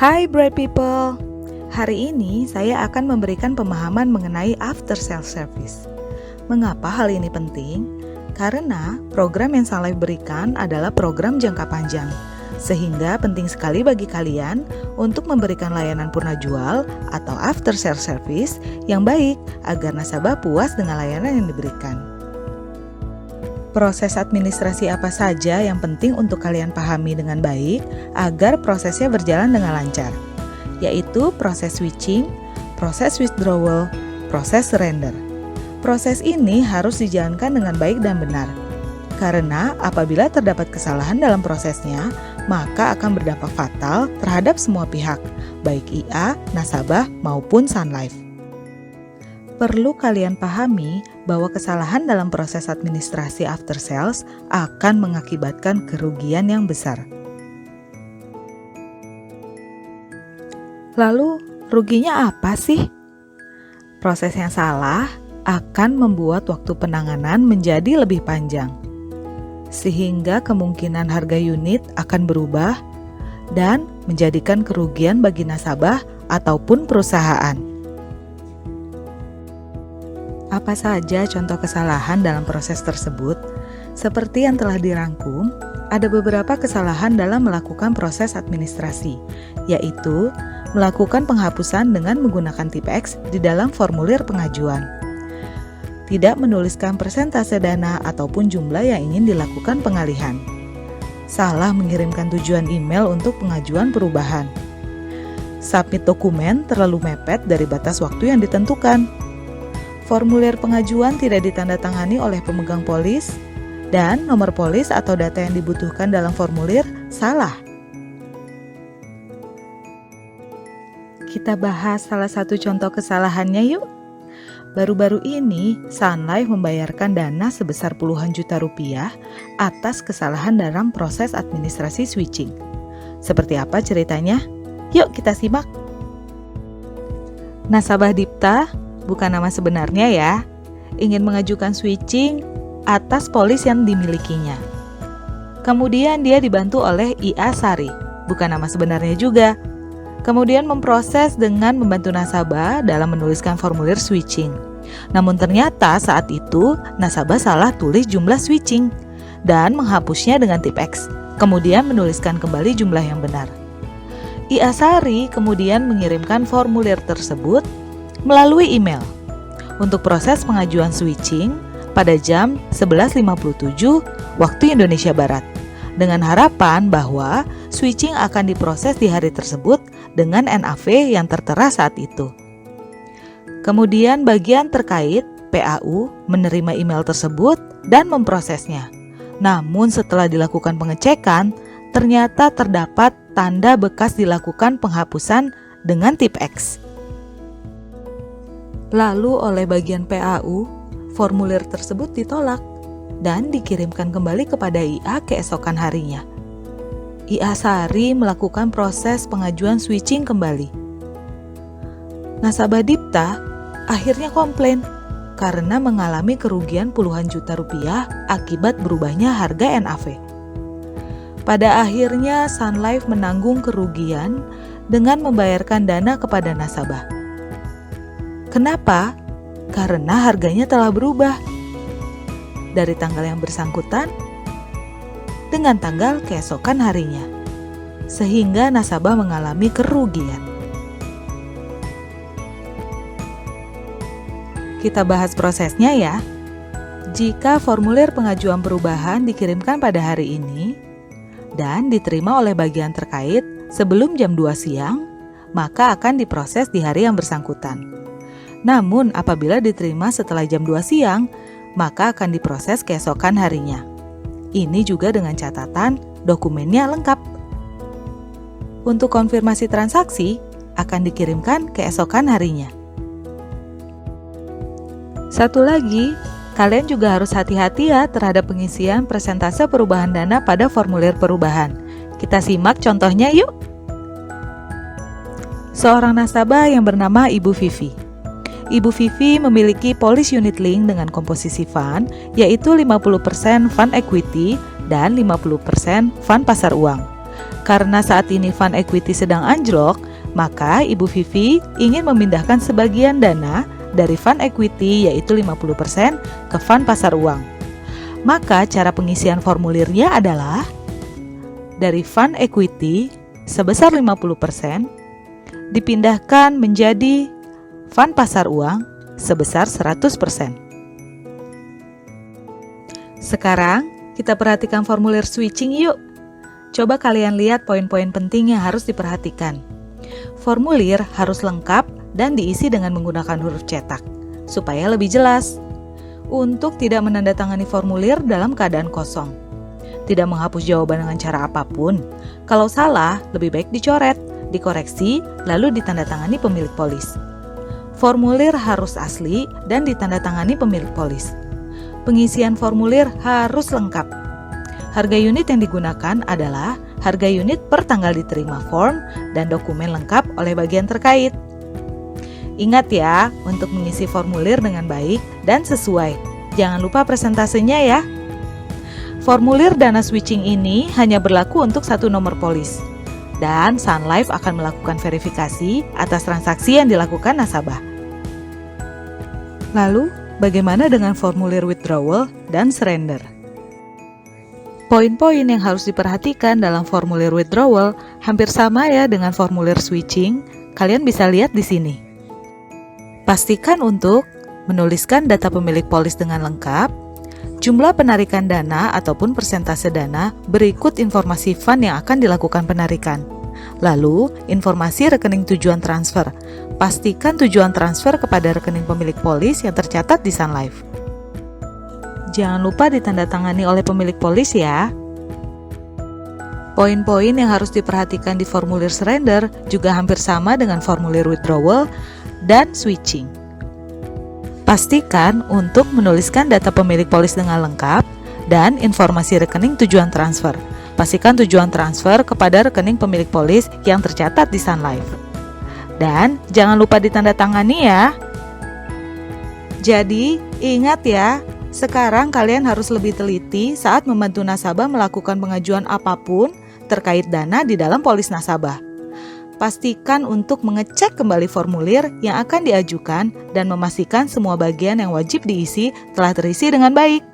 Hai bright people, hari ini saya akan memberikan pemahaman mengenai after sales service. Mengapa hal ini penting? Karena program yang Sun Life berikan adalah program jangka panjang, sehingga penting sekali bagi kalian untuk memberikan layanan purna jual atau after sales service yang baik agar nasabah puas dengan layanan yang diberikan. Proses administrasi apa saja yang penting untuk kalian pahami dengan baik agar prosesnya berjalan dengan lancar, yaitu proses switching, proses withdrawal, proses surrender. Proses ini harus dijalankan dengan baik dan benar, karena apabila terdapat kesalahan dalam prosesnya, maka akan berdampak fatal terhadap semua pihak, baik IA, nasabah, maupun Sun Life. Perlu kalian pahami bahwa kesalahan dalam proses administrasi after sales akan mengakibatkan kerugian yang besar. Lalu, ruginya apa sih? Proses yang salah akan membuat waktu penanganan menjadi lebih panjang, sehingga kemungkinan harga unit akan berubah dan menjadikan kerugian bagi nasabah ataupun perusahaan. Apa saja contoh kesalahan dalam proses tersebut? Seperti yang telah dirangkum, ada beberapa kesalahan dalam melakukan proses administrasi, yaitu melakukan penghapusan dengan menggunakan tip X di dalam formulir pengajuan, tidak menuliskan persentase dana ataupun jumlah yang ingin dilakukan pengalihan, salah mengirimkan tujuan email untuk pengajuan perubahan, submit dokumen terlalu mepet dari batas waktu yang ditentukan, formulir pengajuan tidak ditandatangani oleh pemegang polis, dan nomor polis atau data yang dibutuhkan dalam formulir salah. Kita bahas salah satu contoh kesalahannya yuk. Baru-baru ini, Sun Life membayarkan dana sebesar puluhan juta rupiah atas kesalahan dalam proses administrasi switching. Seperti apa ceritanya? Yuk kita simak. Nasabah Dipta, bukan nama sebenarnya ya, ingin mengajukan switching atas polis yang dimilikinya. Kemudian dia dibantu oleh IA Sari, bukan nama sebenarnya juga. Kemudian memproses dengan membantu nasabah dalam menuliskan formulir switching. Namun ternyata saat itu nasabah salah tulis jumlah switching dan menghapusnya dengan tip X, kemudian menuliskan kembali jumlah yang benar. IA Sari kemudian mengirimkan formulir tersebut melalui email untuk proses pengajuan switching pada jam 11.57 waktu Indonesia Barat, dengan harapan bahwa switching akan diproses di hari tersebut dengan NAV yang tertera saat itu. Kemudian bagian terkait PAU menerima email tersebut dan memprosesnya. Namun setelah dilakukan pengecekan, ternyata terdapat tanda bekas dilakukan penghapusan dengan tip X. Lalu oleh bagian PAU, formulir tersebut ditolak dan dikirimkan kembali kepada IA keesokan harinya. IA Sari melakukan proses pengajuan switching kembali. Nasabah Dipta akhirnya komplain karena mengalami kerugian puluhan juta rupiah akibat berubahnya harga NAV. Pada akhirnya Sun Life menanggung kerugian dengan membayarkan dana kepada nasabah. Kenapa? Karena harganya telah berubah dari tanggal yang bersangkutan dengan tanggal keesokan harinya, sehingga nasabah mengalami kerugian. Kita bahas prosesnya ya. Jika formulir pengajuan perubahan dikirimkan pada hari ini dan diterima oleh bagian terkait sebelum jam 2 siang, maka akan diproses di hari yang bersangkutan. Namun apabila diterima setelah jam 2 siang, maka akan diproses keesokan harinya. Ini juga dengan catatan dokumennya lengkap. Untuk konfirmasi transaksi akan dikirimkan keesokan harinya. Satu lagi, kalian juga harus hati-hati ya terhadap pengisian persentase perubahan dana pada formulir perubahan. Kita simak contohnya yuk. Seorang nasabah yang bernama Ibu Vivi. Ibu Vivi memiliki polis unit link dengan komposisi fund, yaitu 50% fund equity dan 50% fund pasar uang. Karena saat ini fund equity sedang anjlok, maka Ibu Vivi ingin memindahkan sebagian dana dari fund equity yaitu 50% ke fund pasar uang. Maka cara pengisian formulirnya adalah dari fund equity sebesar 50% dipindahkan menjadi fund pasar uang sebesar 100%. Sekarang kita perhatikan formulir switching yuk. Coba kalian lihat poin-poin penting yang harus diperhatikan. Formulir harus lengkap dan diisi dengan menggunakan huruf cetak, supaya lebih jelas. Untuk tidak menandatangani formulir dalam keadaan kosong. Tidak menghapus jawaban dengan cara apapun. Kalau salah, lebih baik dicoret, dikoreksi, lalu ditandatangani pemilik polis. Formulir harus asli dan ditandatangani pemilik polis. Pengisian formulir harus lengkap. Harga unit yang digunakan adalah harga unit per tanggal diterima form dan dokumen lengkap oleh bagian terkait. Ingat ya, untuk mengisi formulir dengan baik dan sesuai. Jangan lupa presentasenya ya. Formulir dana switching ini hanya berlaku untuk satu nomor polis. Dan Sun Life akan melakukan verifikasi atas transaksi yang dilakukan nasabah. Lalu, bagaimana dengan formulir withdrawal dan surrender? Poin-poin yang harus diperhatikan dalam formulir withdrawal hampir sama ya dengan formulir switching. Kalian bisa lihat di sini. Pastikan untuk menuliskan data pemilik polis dengan lengkap, jumlah penarikan dana ataupun persentase dana berikut informasi fund yang akan dilakukan penarikan. Lalu, informasi rekening tujuan transfer. Pastikan tujuan transfer kepada rekening pemilik polis yang tercatat di Sun Life. Jangan lupa ditandatangani oleh pemilik polis ya. Poin-poin yang harus diperhatikan di formulir surrender juga hampir sama dengan formulir withdrawal dan switching. Pastikan untuk menuliskan data pemilik polis dengan lengkap dan informasi rekening tujuan transfer. Pastikan tujuan transfer kepada rekening pemilik polis yang tercatat di Sun Life. Dan jangan lupa ditandatangani ya. Jadi, ingat ya, sekarang kalian harus lebih teliti saat membantu nasabah melakukan pengajuan apapun terkait dana di dalam polis nasabah. Pastikan untuk mengecek kembali formulir yang akan diajukan dan memastikan semua bagian yang wajib diisi telah terisi dengan baik.